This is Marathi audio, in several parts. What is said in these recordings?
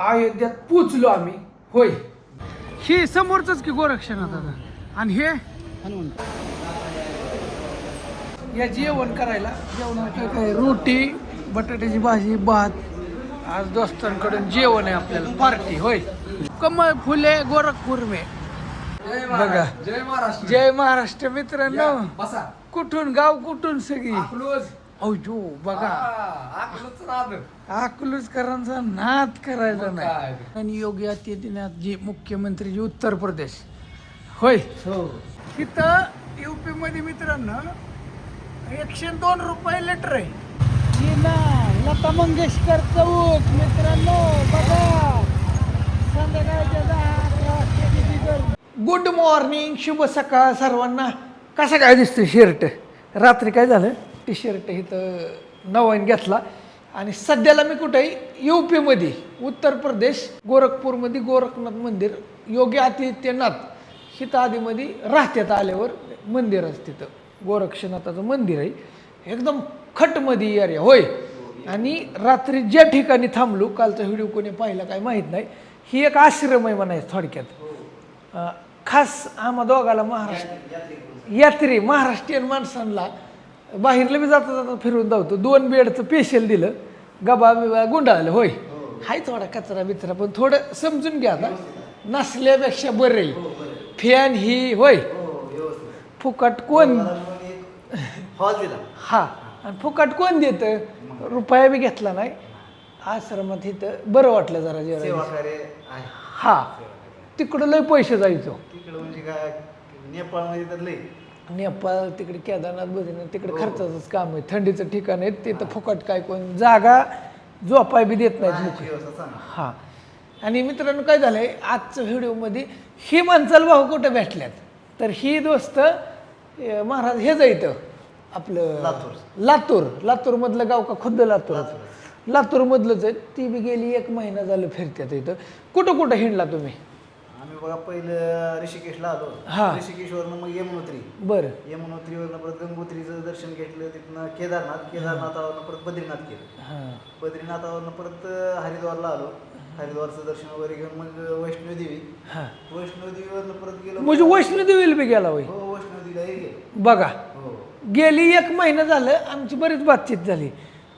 अयोध्यात पोचलो आम्ही. होय, हे समोरच की गोरक्षनाथ आता. आणि हे या जेवण करायला जेवणाचं काय रोटी, बटाट्याची भाजी, भात. आज दोस्तांकडून जेवण आहे आपल्याला, पार्टी. होय, कमळ फुले गोरखपूर में. बघा, जय महाराष्ट्र. जय महाराष्ट्र मित्रांनो. बसा. कुठून गाव कुठून सगळी अकलूज. अहो बघा, अकलूजचं नाद. अकलूजकरांचा नाद करायचा मग नाही. काय? आणि योगी आदित्यनाथ जी मुख्यमंत्री जी उत्तर प्रदेश. होय, तिथं यूपी मध्ये मित्रांनो 102 रुपये लिटर आहे. ही ना लता मंगेशकर चौक मित्रांनो. बघा, संध्याकाळच्या 10-11 वाजता गर्दी. गुड मॉर्निंग, शुभ सकाळ सर्वांना. कसा काय दिसतोय शर्ट? रात्री काय झालं, टी शर्ट इथं नवाईन घेतला. आणि सध्याला मी कुठे यूपी मध्ये उत्तर प्रदेश गोरखपूरमध्ये गोरखनाथ मंदिर योगी आदित्यनाथ हिथं आधीमध्ये राहत्यात आल्यावर मंदिरच तिथं गोरक्षनाथाचं मंदिर आहे. एकदम खटमध्ये एरिया. होय, आणि रात्री ज्या ठिकाणी थांबलो, कालचा व्हिडिओ कोणी पाहिला काय माहीत नाही, ही एक आश्रम आहे म्हणायचं थोडक्यात. खास आम्हा दोघाला यात्री महाराष्ट्रीयन माणसांना बाहेरला बी जाता जाता फिरून जातो. 2 बेडचं पेशल दिलं, गबा बिबा गुंडाळलं. होय, हाय थोडा कचरा बिचरा, पण थोडं समजून घ्या आता, नसल्यापेक्षा बरं आहे. फॅन ही होय फुकट कोण हा, आणि फुकट कोण देतं? रुपया बी घेतला नाही. आश्रमात इथं बरं वाटलं जरा जेव्हा. हा, तिकडं लय पैसे जायचो. नेपाळ तिकडे केदारनाथ बद्रीनाथ तिकडे खर्चाचंच काम आहे. थंडीचं ठिकाण आहे तिथं फुकट काय कोण जागा झोपाय बी देत नाहीत. हा, आणि मित्रांनो काय झालंय आजच्या व्हिडिओमध्ये, ही माणसाला भाऊ कुठं भेटल्यात तर ही दोस्त महाराज हे जायचं आपलं लातूर मधलं गाव का खुद्द लातूर मधलंच आहे. ती बी गेली 1 महिना झालं फिरत्यात इथं. कुठं हिंडला तुम्ही? आम्ही बघा पहिलं ऋषिकेशला आलो. हा. ऋषिकेशवरनं मग यमुनोत्री. बरं. यमुनोत्रीवरनं परत गंगोत्रीचं दर्शन घेतलं. तिथनं केदारनाथावरनं परत बद्रीनाथ केलं. हां, बद्रीनाथावरनं परत हरिद्वारला आलो. हरिद्वारचं दर्शन वगैरे घेऊन मग वैष्णोदेवी. हां. वैष्णोदेवीवरनं परत गेलो. म्हणजे वैष्णोदेवीला बी गेला होय? हो, वैष्णोदेवीलाही गेलो. बघा, हो. गेली 1 महिना झालं आमची बरीच बातचीत झाली.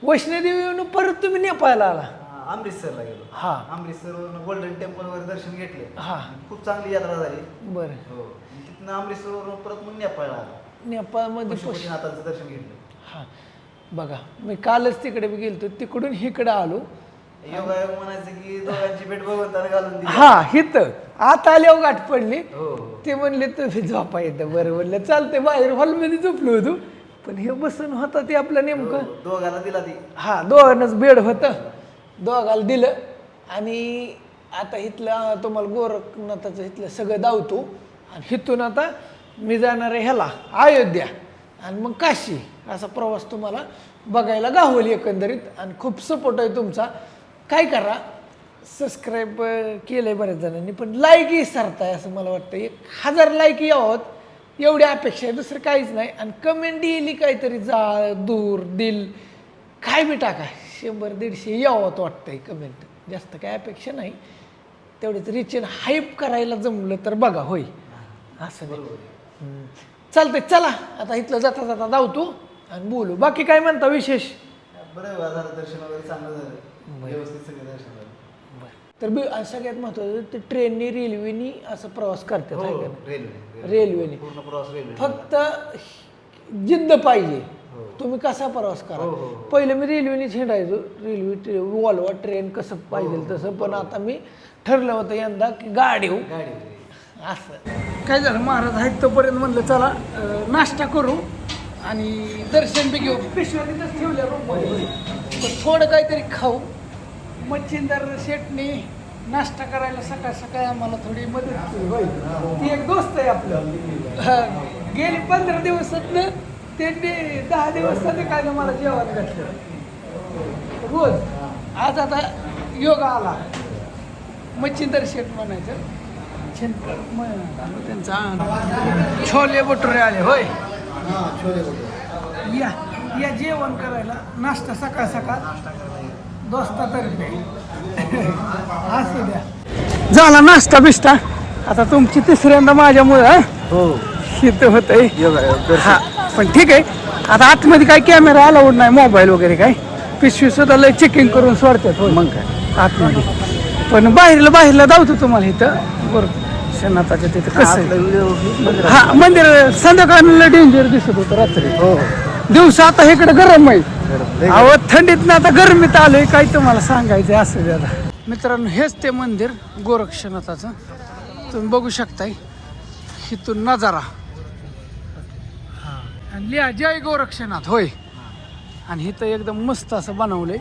वैष्णोदेवीवरून परत तुम्ही नेपाळला आला. अमृतसरला गेलो. हा. अमृतसरवरून गोल्डन टेम्पल वगैरे दर्शन घेतले. हा. खूप चांगली यात्रा झाली. बरं. हो. तिथनं अमृतसरवरून परत मग नेपाळला आलो. नेपाळमध्ये पशुपतीनाथाचं दर्शन घेतलं. हां, बघा मी कालच तिकडे बी गेलतो, तिकडून इकडं आलो. योगायोग म्हणायचं की दोघांची भेट भगवंताने घालून दिली. हा, हिथं आता आल्यावर गाठ पडली. हो. ते म्हणले तुम्ही झोपा येतं. बरं म्हणलं चालतंय, बाहेर हॉलमध्ये झोपलो होतो, पण हे बसून होता ते आपलं नेमकं. हो, दोघाला दिला ती. हा, दोघांनाच बेड होतं, दोघाला दिलं. आणि आता इथलं तुम्हाला गोरखनाथाचं इथलं सगळं दावतो. आणि इथून आता मी जाणार आहे ह्याला अयोध्या आणि मग काशी. असा प्रवास तुम्हाला बघायला गावली एकंदरीत. आणि खूप सपोर्ट आहे तुमचा. काय करा, सबस्क्राईब केलं आहे बऱ्याच जणांनी, पण लाईकही विसरताय असं मला वाटतं. 1000 लाईक यावं एवढी अपेक्षा आहे, दुसरं काहीच नाही. आणि कमेंट येईल काहीतरी जा दूर दिल काय बी टाका, 100-150 यावं वाटतंय कमेंट. जास्त काय अपेक्षा नाही, तेवढेच रिच अँड हाईप करायला जमलं तर बघा. होय, असं नाही. चालतंय, चला आता इथलं जाता जाता धावतो आणि बोलू. बाकी काय म्हणता विशेष? बरं झालं, दर्शन वगैरे चांगलं झालं. व्यवस्थित सगळं दर्शन झालं. तर सगळ्यात महत्त्वाचं ते ट्रेननी रेल्वेनी असं प्रवास करतात. हो, रेल्वेने पूर्ण प्रवास रेल्वे. फक्त जिद्द पाहिजे. हो. तुम्ही कसा प्रवास करा. हो, हो. पहिले मी रेल्वेनेच हिंडायचो, रेल्वे वॉल्वा ट्रेन कसं पाहिजे तसं. पण आता मी ठरलं होतं यंदा की गाडी हो. असं काय झालं, महाराज आहेत तोपर्यंत म्हणलं चला नाश्ता करू आणि दर्शन बी घेऊ. पिशव्यातच ठेवल्या रूममध्ये, पण थोडं काहीतरी खाऊ. मच्छिंदर शेटने नाश्ता करायला सकाळ सकाळी आम्हाला थोडी मदत केली. होय, ती एक दोस्त आहे आपलं. गेली 15 दिवसातनं त्यांनी 10 दिवस काय मला जेवण घातलं रोज. आज आता योगा आला, मच्छिंदर शेट म्हणायचं. त्यांचा छोले भटुरे आले. होय, या जेवण करायला नाश्ता सकाळ दोस्तातर्फे असू द्या. झाला नाश्ता बिष्टा आता तुमची तिसऱ्यांदा माझ्यामुळं हो हित होत आहे. हा पण ठीक आहे. आता आतमध्ये काय कॅमेरा अलाउड नाही मोबाईल वगैरे काय पिशवी सुद्धा लय चेकिंग करून सोडतात. हो मग काय आतमध्ये पण बाहेरला धावतो तुम्हाला इथं बरोबर शनाताच्या तिथं कसं आहे. हा मंदिर संध्याकाळला डेंजर दिसत होतं रात्री. हो दिवसा आता इकडे गरम आहे. अहो थंडीत ना आता गरमीत आलोय काय तुम्हाला सांगायचं असं दादा. मित्रांनो हेच ते मंदिर गोरक्षनाथाचं तुम्ही बघू शकताय इथून नजारा. आणि लिहा जय गोरक्षनाथ होय. आणि इथं एकदम मस्त असं बनवलंय.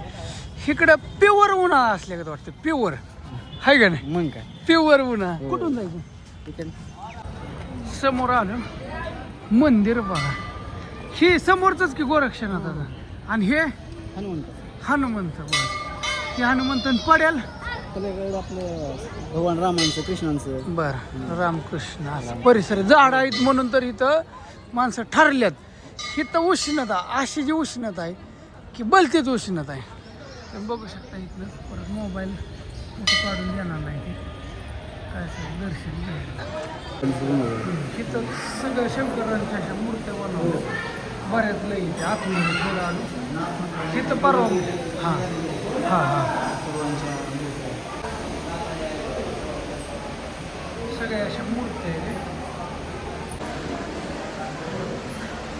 इकडं प्युअर उन्हाळा असल्या का वाटतं प्युअर आहे का नाही. मग काय प्युअर उन्हाळा कुठून जायचं. समोर आलं मंदिर बघा. हे समोरच की गोरक्षनाथाचं आणि हे हनुमंत बघा. हे हनुमंत पडेल आपलं भगवान रामांचं कृष्णांचं. बरं रामकृष्ण असं परिसर झाड आहेत म्हणून तर इथं माणसं ठरल्यात. इथं उष्णता अशी जी उष्णता आहे की भलतीच उष्णता आहे. तुम्ही बघू शकता इथलं परत मोबाईल कुठं काढून देणार नाही ते काय दर्शन घ्यायला. इथं सगळं शंकरांच्या अशा मूर्त्या बनवल्या बऱ्याच लई इथे आतमध्ये थोडं आलो इथं परवा. हां हां हां सगळ्या अशा मूर्त्या आहेत.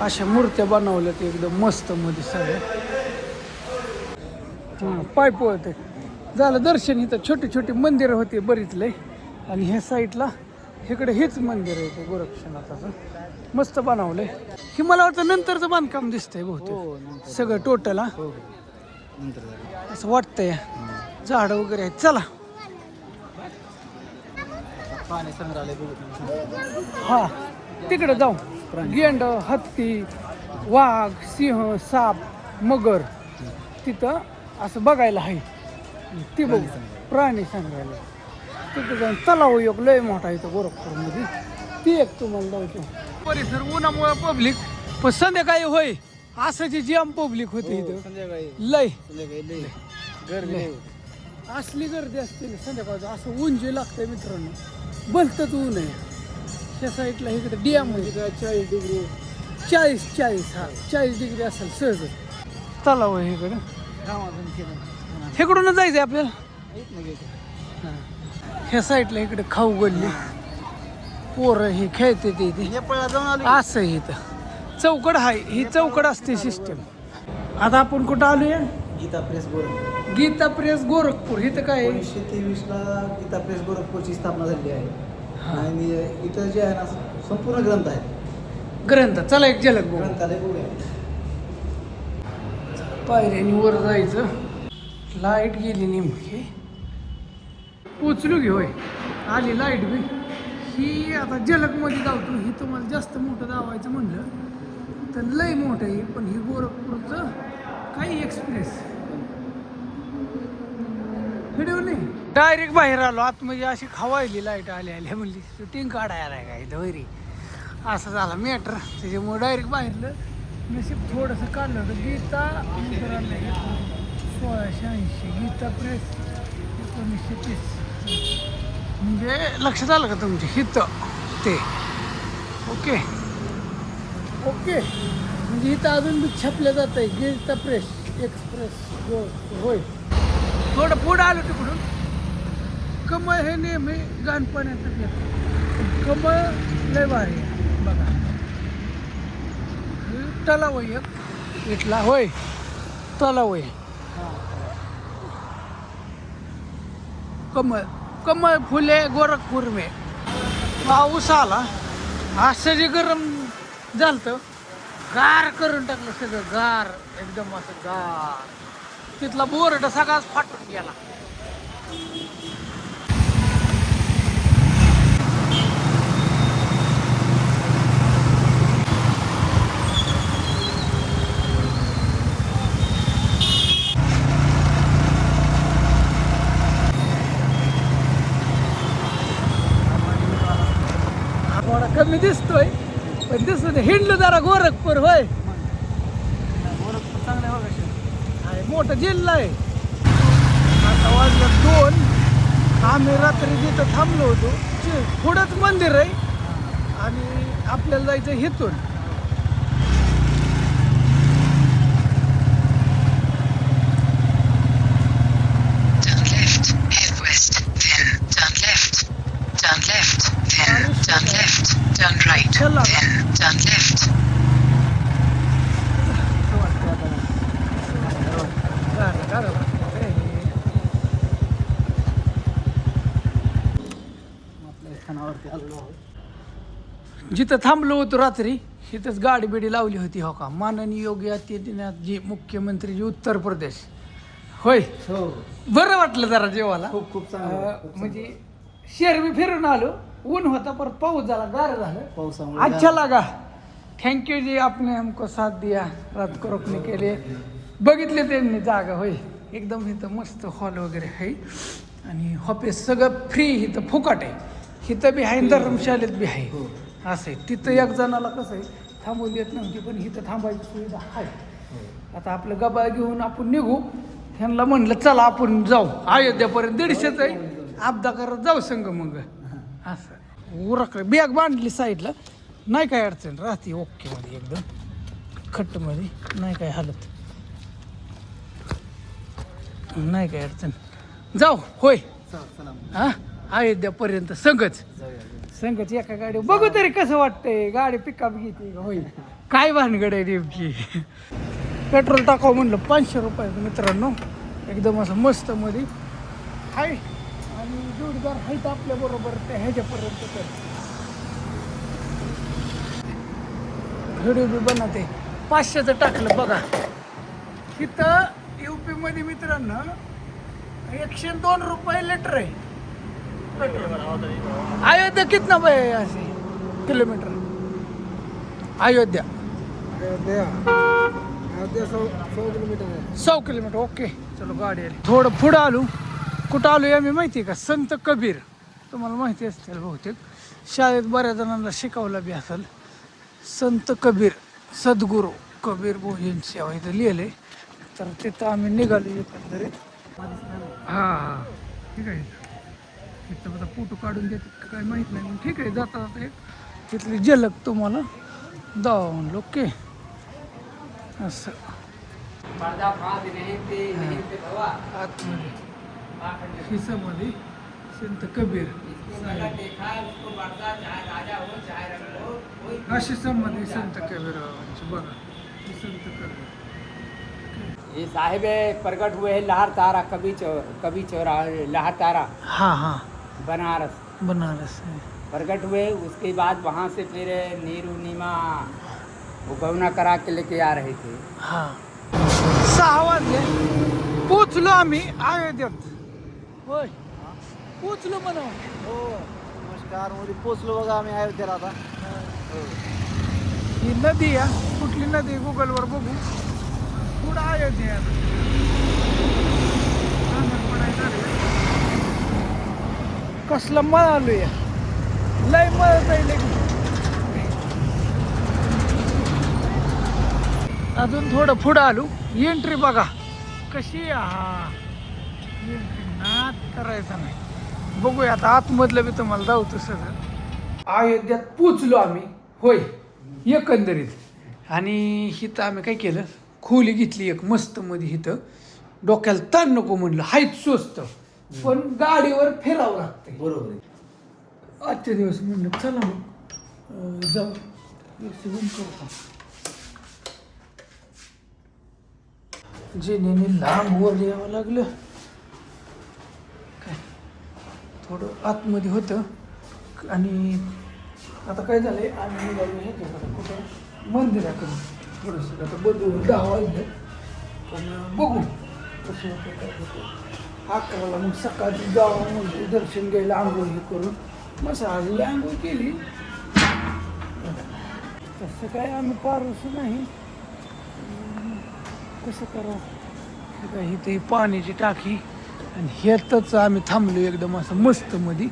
अशा मूर्त्या बनवल्यात एकदम मस्त मध्ये सगळ्या. हां पाय पळते झालं दर्शन. इथं छोटी छोटी मंदिरं होती बरीच लय. आणि ह्या साईडला इकडे हेच मंदिर आहे ते गोरक्षनाथाचं मस्त बनवलंय. हे मला वाटतं नंतरचं बांधकाम दिसतंय बहुतेक सगळं टोटल. हा असं वाटतंय झाडं वगैरे आहेत. चला पाणी संग्रहालय बघू. हा तिकडे जाऊ. गेंड हत्ती वाघ सिंह साप मगर तिथं असं बघायला आहे. ती बघू प्राणी संग्रहालय. तिथं जाऊन तलाव एक लय मोठा इथं गोरखपूरमध्ये ती एक तुम्हाला जाऊ. परिसर उन्हामुळे पब्लिक पण संध्याकाळी होय असं जी जाम पब्लिक होते इथं संध्याकाळी लय गर्दी असली गर्दी असते संध्याकाळचं. असं ऊन जे लागतंय मित्रांनो भलतंच ऊन आहे. त्या साईडला इकडे डॅम म्हणजे काय 40 डिग्री 40 हा 40 डिग्री असेल सहज. तलाव आहे इकडं इकडूनच जायचं आपल्याला. ह्या साईडला इकडे खाऊ गल्ली पोरं हे खेळते ते असं इथं चौकड आहे. ही चौकड असते सिस्टम. आता आपण कुठं आलोय गीता प्रेस गोरखपूर. गीता प्रेस गोरखपूर. इथं काय 1923ला गीता प्रेस गोरखपूरची स्थापना झाली आहे. आणि इथं जे आहे ना संपूर्ण ग्रंथ आहेत. ग्रंथ. चला एक झलक बघू. ग्रंथालय बघूया. पायऱ्यानी वर जायचं. लाईट गेली नेमकी पोचलो घे होय आली लाईट बी. ही आता झलकमध्ये धावतो. ही तुम्हाला जास्त मोठं धावायचं म्हणलं तर लय मोठं आहे. पण ही गोरखपूरचं काही एक्सप्रेस व्हिडिओ नाही डायरेक्ट बाहेर आलो आत म्हणजे अशी खवायली लाईट आल्या म्हणली शूटिंग काढायला काय इथं वैरी असं झालं मॅटर. त्याच्यामुळे डायरेक्ट बाहेरलं नशीब थोडंसं काढलं होतं. गीता 1680 गीता प्रेस 1930 म्हणजे लक्षात आलं का तुमच्या हिथं ते. ओके ओके म्हणजे इथं अजून बी छापल्या जात आहे गीता प्रेस एक्सप्रेस होय. थोडं पुढं आलं तिकडून कमळ हे नेहमी गाण पाण्याचं घेत. कमळ लय भारी आहे बघा. तलाव आहे एक इथला होय तलाव आहे. कमळ कमळ फुले गोरखपूर में. पाऊस आला असं जे गरम झालं गार करून टाकलं सगळं गार एकदम असं गार. तिथला बोर्ड सगळाच फाटून गेला. थोडा कमी दिसतोय पण दिसत हिंडलं जरा गोरखपूर होय. गोरखपूर चांगलं आहे बघा. मोठा जिल्हा आहे. आता वाजलं 2. आम्ही रात्री तिथं थांबलो होतो. पुढंच मंदिर आहे आणि आपल्याला जायचं इथून. Turn left, turn right, then turn left. आपल्या स्थानावरती आलेलो आहोत. जिथं थांबलो होतो रात्री तिथंच गाडी बिडी लावली होती. हो का, माननीय योगी आदित्यनाथजी मुख्यमंत्री उत्तर प्रदेश. होय, हो बरं वाटलं जरा जेवायला. खूप खूप चांगलं म्हणजे शेर बी फिरून आलो. ऊन होता, परत पाऊस झाला, गार झालं. पावसामुळे अच्छा लगा. थँक्यू जी, आपने हमको साथ दिया, रात को रोकने के लिए. बघितले त्यांनी जागा. होय, एकदम इथं मस्त हॉल वगैरे आहे आणि ऑफिस सगळं फ्री. इथं फुकट आहे. इथं बी आहे, धर्मशाळेत बी आहे. हो. असं आहे. तिथं एक जणाला कसं आहे थांबून देत नव्हती, पण इथं थांबायची सुविधा आहे. आता आपलं गबाळ घेऊन आपण निघू. ह्यांना म्हणलं चला आपण जाऊ अयोध्यापर्यंत. 150च आहे, अपदा करत जाऊ संग मग. असं उरक बॅग बांधली साईडला, नाही काय अडचण, राहते ओके मध्ये एकदम खट्टमध्ये, नाही काय हालत, नाही काय अडचण. जाऊ. होय, हा अयोध्यापर्यंत संगच संगच एका गाडीवर. बघू तरी कसं वाटतंय. गाडी पिकअप घेते. होय, काय भानगड आहे नेमकी. पेट्रोल टाकावं म्हणलं 500 रुपयाचं मित्रांनो. एकदम असं मस्त मध्ये आहे आणि जोडीदार आहेत आपल्या बरोबर त्या ह्याच्यापर्यंत. तर व्हिडिओ बी बनवते. 500चं टाकलं बघा. इथं UP मध्ये मित्रांनो 102 रुपये लिटर आहे पेट्रोल. अयोध्या कितना भाई असे किलोमीटर? अयोध्या 100 किलोमीटर. ओके, चलो गाडी आली. थोडं पुढं आलो. कुठं आलो आम्ही माहिती आहे का? संत कबीर. तुम्हाला माहिती असतील बहुतेक, शाळेत बऱ्याच जणांना शिकवलं बी असेल. संत कबीर सद्गुरू कबीर भोजन सेवा इथं लिहिलंय. तर तिथं आम्ही निघालो एकंदरीत. हां ठीक आहे. तिथं आता फोटो काढून देतात का काय माहीत नाही, पण ठीक आहे. जाता जाता एक तिथली झलक तुम्हाला दावा म्हणलं. ओके, असं आतमध्ये खिसामध्ये संत कबीर अशी समाधी संत कबीर बघा. संत कबीर ये साहिब प्रकट हुए हैं लहर तारा कभी चौरा लहर तारा हाँ हाँ बनारस बनारस है. प्रकट हुए. उसके बाद वहाँ से फिर नीरू नीमा वो गौना करा के लेके आ रहे थे. हा 6 वाजले. पोचलो आम्ही अयोध्येत. होय, पोचलो म्हणा. हो नमस्कार. मध्ये पोचलो बघा आम्ही अयोध्येला. आता ही नदी आहे. कुठली नदी गुगलवर बघू. पुढं अयोध्या. कसलं मळालो या, लय मळत आहे. अजून थोडं पुढं आलो. एंट्री बघा कशी. हा एंट्री नाद करायचा नाही. बघूया आता आतमधलं बी तुम्हाला दावतो सगळं. अयोध्यात पोचलो आम्ही. होय, एकंदरीत. आणि इथं आम्ही काय केलं, खोली घेतली एक मस्त मध्ये. इथं डोक्याला ताण नको म्हणलं, हायच स्वस्त पण गाडीवर फिरावं लागतं. बरोबर आहे. आजच्या दिवस म्हणलं चला मग जाऊ करू का. जेणे लांब वर यावं लागलं. काय थोडं आतमध्ये होतं. आणि आता काय झालंय, आम्ही निघालो ह्याच्याकडे कुठं मंदिराकडे. थोडंसं आता बदलून 10 वाजले, पण बघू कसं होतं काय होतं. 11ला मग सकाळची जावं म्हणते दर्शन घ्यायला, आंघोळी करून मग आजली आंघोळ केली. तसं काय आम्ही पारस नाही. कसं करावं काय. इथे पाण्याची टाकी आणि ह्यातच आम्ही थांबलो एकदम असं मस्त मध्ये.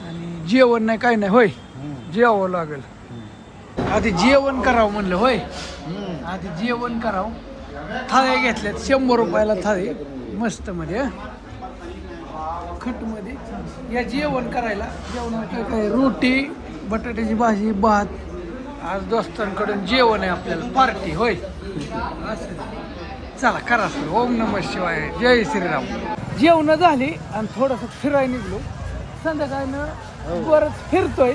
आणि जेवण नाही काय नाही. होय, जेवावं लागेल. आधी जेवण करावं म्हणलं. होय, आधी जेवण करावं. थाळ्या घेतल्यात 100 रुपयाला थाळी मस्त मध्ये. खटमध्ये या जेवण करायला. जेवणात काय काय रोटी, बटाट्याची भाजी, भात. आज दोस्तांकडून जेवण आहे आपल्याला, पार्टी होय. असं चला करा सर. ओम नमः शिवाय, जय श्रीराम. जेवण झाली आणि थोडंसं फिरायला निघलो. संध्याकाळनं बरंच फिरतोय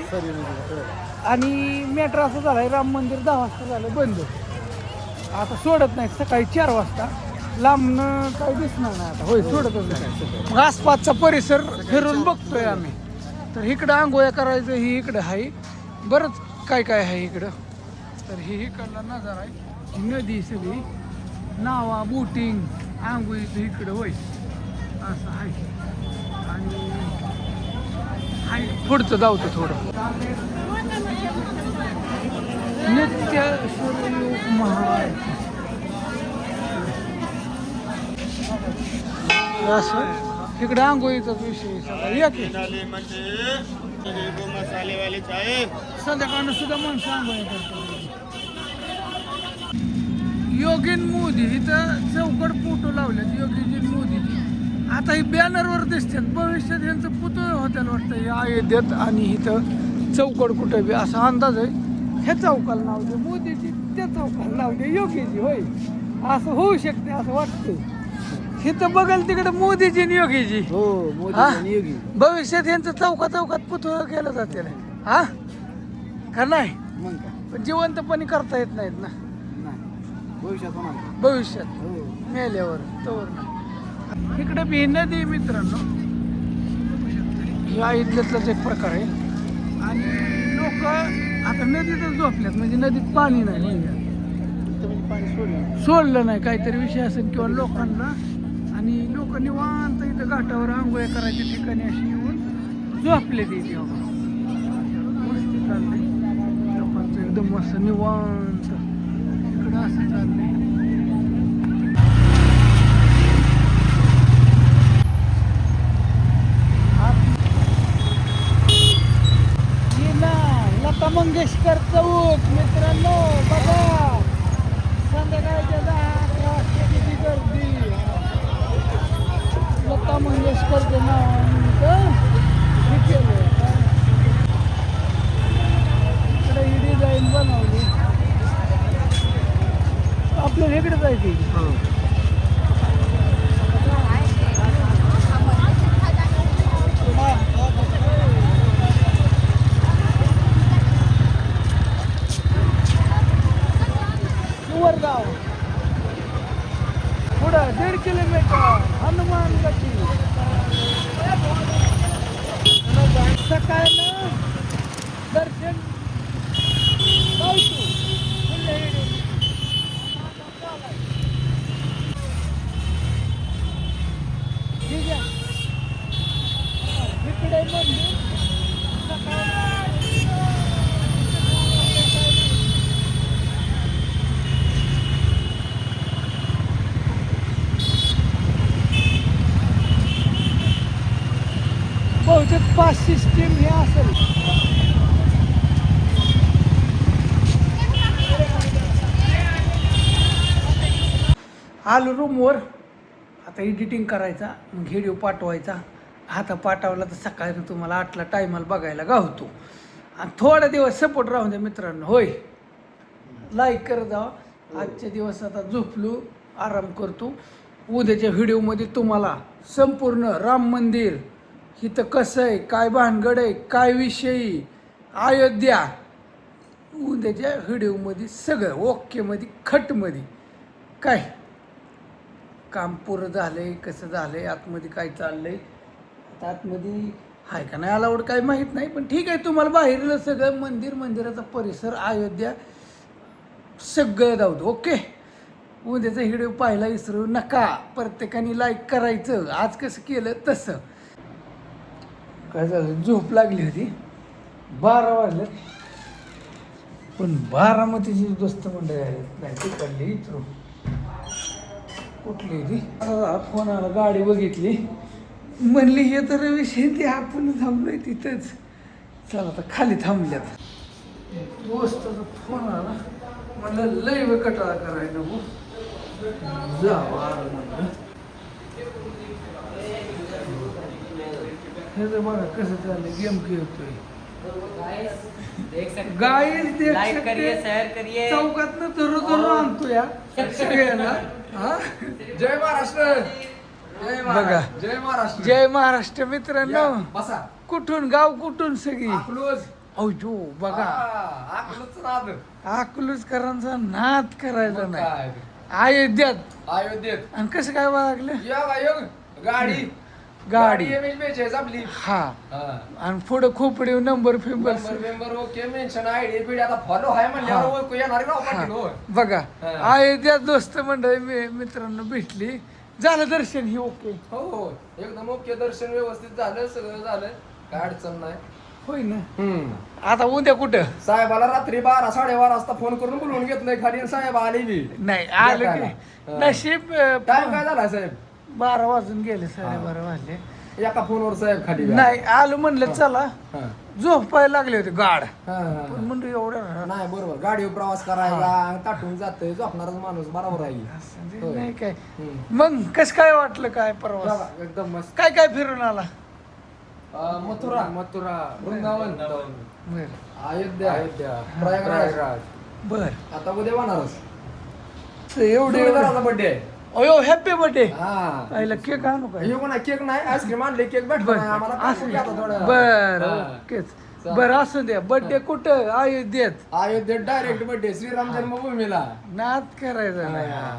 आणि मॅटर असं झालंय, राम मंदिर 10 वाजता झालं बंद. आता सोडत नाही, सकाळी 4 वाजता. लांबनं काही दिसणार नाही आता. होय, सोडतच नाही. मग आसपासचा परिसर फिरून बघतोय आम्ही. तर इकडं आंघोळ्या करायचं, ही इकडं आहे. बरंच काय काय आहे इकडं. तर ही इकडला नजारा आहे. नदी सगळी, नावा, बोटिंग, आंघोळीचं इकडं होय असं आहे. आणि हाय पुढचं जाऊचं थोडं. नित्य सूर्ययोग महाराज असं इकडे आंघोळीचाच विषय सगळा. या की संध्याकाळनं सुद्धा माणसं आंघोळी करतात. योगीन मोदी इथं चौकड फोटो लावल्यात, योगीजी मोदीजी. आता ही बॅनरवर दिसतात. भविष्यात यांचं पुतळं होत्याला वाटतं या अयोध्येत. आणि इथं चौकड कुठं बी असा अंदाज आहे. ह्या चौकाला नाव दे मोदीजी, त्या चौकाला नाव दे योगीजी. होय, असं होऊ शकते असं वाटतं. इथं बघाल तिकडे मोदीजी आणि योगीजी. हो, मोदी आणि योगी. भविष्यात यांचं चौकात पुतळं केलं जाते. हा का नाही? मग काय, पण जिवंतपणे करता येत नाहीत ना नाही भविष्यात होणार. भविष्यात हो, मेल्यावर तवर नाही. इकडे बी नदी मित्रांनो, या इथल्यातलाच एक प्रकार आहे. आणि लोक आता नदीतच झोपल्यात, म्हणजे नदीत पाणी नाही, पाणी सोडलं नाही. काहीतरी विषय असेल किंवा लोकांना. आणि लोक निवांत इथं घाटावर आंघोळ्या करायच्या ठिकाणी अशी येऊन झोपले तिथे. मस्ती चाललंय लोकांचं एकदम असं निवांत. इकडं असं चाललंय. लता मंगेशकर चौक मित्रांनो बघा. संध्याकाळच्या 10-11 वाजता किती गर्दी. लता मंगेशकरचं नाव हे केलं. इकडे ही डिझाईन बनवली. आपल्याला इकडे जायची. गाव पुढं 1.5 किलोमीटर हनुमानगती. सकाळनं दर्शन ठीक आहे. इकडे मंदिर बहुतेक पास सिस्टीम हे असेल. आलो रूमवर. आता एडिटिंग करायचा, मग व्हिडिओ पाठवायचा. आता पाठवला तर सकाळी तुम्हाला 8ला टायमाला बघायला गावतो. आणि थोडा दिवस सपोर्ट राहून द्या मित्रांनो. होय, लाईक करत जावा. आजच्या दिवस आता झोपलो, आराम करतो. उद्याच्या व्हिडिओमध्ये तुम्हाला संपूर्ण राम मंदिर इथं कसं आहे, काय भानगड आहे, काय विषयी, अयोध्या, उद्याच्या व्हिडिओमध्ये सगळं ओकेमध्ये खटमध्ये काय काम पुरं झालं आहे, कसं झालं आहे, आतमध्ये काय चाललं आहे. आता आतमध्ये आहे का नाही अलाउड काय माहीत नाही, पण ठीक आहे. तुम्हाला बाहेरलं सगळं मंदिराचा परिसर, अयोध्या सगळं दावतो. ओके, उद्याचा व्हिडिओ पाहायला विसरू नका. प्रत्येकाने लाईक करायचं. आज कसं केलं तसं. काय झालं, झोप लागली होती. 12 वाजले, पण बारामतीची दोस्त मंडळी आली नाही. तिकडली इथून कुठली ती फोन आला, गाडी बघितली, म्हणली हे तर विषय ते आपण थांबलोय तिथंच. चला आता खाली थांबल्यात. दोस्ताचा फोन आला, म्हणलं लय वेळ कटाळा करायला नको, जावा म्हणलं. हे तर बघा कसं चाललंय गेम खेळतोय देख सकते गाईज देख लाइक सकते. करिए शेयर करिए चौकातनं धरू आणतो या सगळ्यांना हा? जय महाराष्ट्र जय बघा. जय महाराष्ट्र जय महाराष्ट्र मित्रांनो या, बसा कुठून गाव कुठून सगळी अकलूज अवजो बघा अकलूजचं नाद अकलूजकरांचा नाद करायचा मग नाही काय? अयोध्यात अयोध्येत आणि कसं काय वागलं योग गाडी गाडी बेचायच आपली हा हा. आणि पुढं खोपडी नंबर फिंबर मेंबर ओके मेन्शन आयडी पिढी आता फॉलो आहे म्हणल्यावर हा. ओळखू येणार गाव पाटील हो. बघा हा. अयोध्यात दोस्त मंडळी मित्रांनो भेटली झालं दर्शन ही ओके हो हो एकदम ओके दर्शन व्यवस्थित झालं सगळं झालं काय अडचण नाही होय ना आता उद्या कुठं साहेबाला रात्री 12-12:30 वाजता फोन करून बोलवून घेतलंय खाली आणि साहेब आले बी नाही आलं या की काय? नशीब टाइम काय झाला साहेब 12 वाजून गेले 12:30 वाजले एका फोनवर साहेब खाली नाही आलो म्हणलं चला हा. झोपायला लागले होते गाड हा, हा, पण हा. म्हणलं एवढं नाही बरोबर गाडीवर प्रवास करायला अंग ताटून जातोय झोपणारच माणूस बरोबर आहे असं ते होय. नाही काय हम्म. मग कस काय वाटलं काय प्रवास बघा, एकदम मस्त काय काय फिरून आला मथुरा वृंदावन बर अयोध्या प्रयागराज बर आता उद्या बनारस एवढे जोडीदाराचा बर्थडे आहे अयो हॅपी बर्थडे हा पहिला केक आणू काय हे कोणा केक नाही आईस्क्रीम आणले केक भेटतो नाही आम्हाला कापून घ्या आता थोडं. बर हा. ओकेच बर असू द्या बर्थडे कुठं अयोध्येत अयोध्येत डायरेक्ट बर्थडे श्रीराम जन्मभूमीला नाद करायचा नाही हा.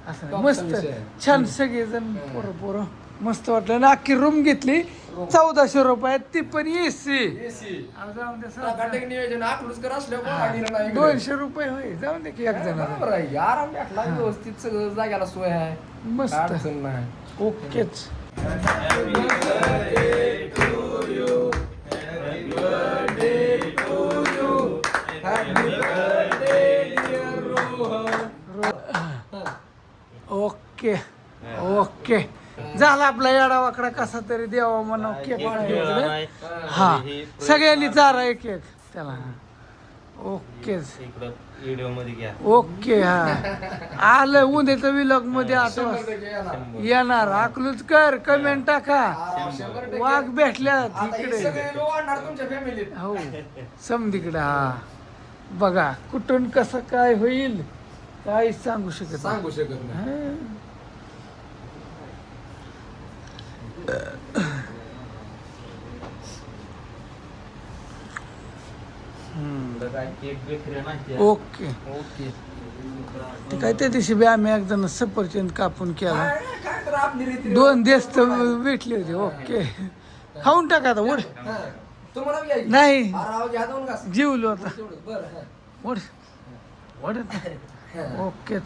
असं नाही. टॉपचा मस्त विषय. छान सगळेजण पोरं पोरं मस्त वाटलं ना अख्खी रूम घेतली 1400 रुपयात ती पण एसी एसी जाऊन दे टाकाटेक नियोजन आखलूजकर असल्यावर नाही 200 रुपये होय जाऊन दे की एक जण बरोबर आहे आराम भेटला व्यवस्थित सगळं जाग्याला सोय आहे काय मस्त अडचण नाही ओकेच ओके ओके झाला आपला येडा वाकडा कसा तरी द्यावा म्हणा केक हा सगळ्यांनी चारा एक एक त्याला ओकेच व्हिडिओ मध्ये घ्या ओके हा आलं उद्याचं विलॉग मध्ये आता येणार अकलूच कर कमेंट टाका वाघ भेटल्या आता हे तिकडे सगळे लोक वाढणार तुमच्या फॅमिलीत हो समधीकडे हा बघा कुठून कसं काय होईल काहीच सांगू शकत नाही. सांगू शकत नाही हा. केक विक्री नाही ओके ओके ते काय त्या दिवशी बी आम्ही एक जण सफरचंद कापून केला काय तर आपली रीती 2 दिवस तर भेटले होते ओके खाऊन टाका आता उड तुम्हाला बी आहे? नाही राव घ्या दोन घास जीवलो आता तेवढं बरं उड ओकेच